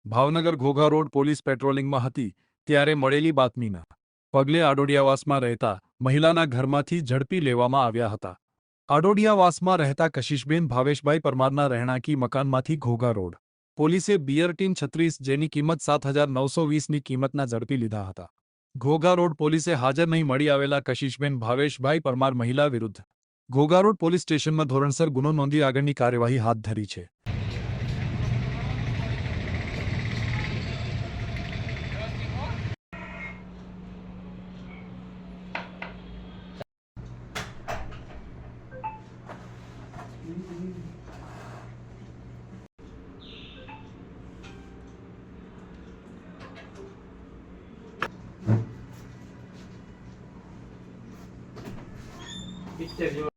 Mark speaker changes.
Speaker 1: Bhavnagar Ghogha road police પેટ્રોલિંગમાં હતી ત્યારે મળેલી બાતમીના પગલે આડોડિયાવાસમાં રહેતા મહિલાના ઘરમાંથી ઝડપી લેવામાં આવ્યા હતા. આડોડિયાવાસમાં રહેતા કશિશબેન ભાવેશભાઈ પરમારના રહેણાંકી મકાનમાંથી ઘોઘા રોડ પોલીસે બિયર ટીન 36 જેની કિંમત 7,920ની કિંમતના ઝડપી લીધા હતા. ઘોઘા રોડ પોલીસે હાજર નહીં મળી આવેલા કશિશબેન ભાવેશભાઈ પરમાર મહિલા વિરુદ્ધ ઘોઘા રોડ પોલીસ સ્ટેશનમાં ધોરણસર ગુનો નોંધી આગળની કાર્યવાહી હાથ ધરી છે.
Speaker 2: Picture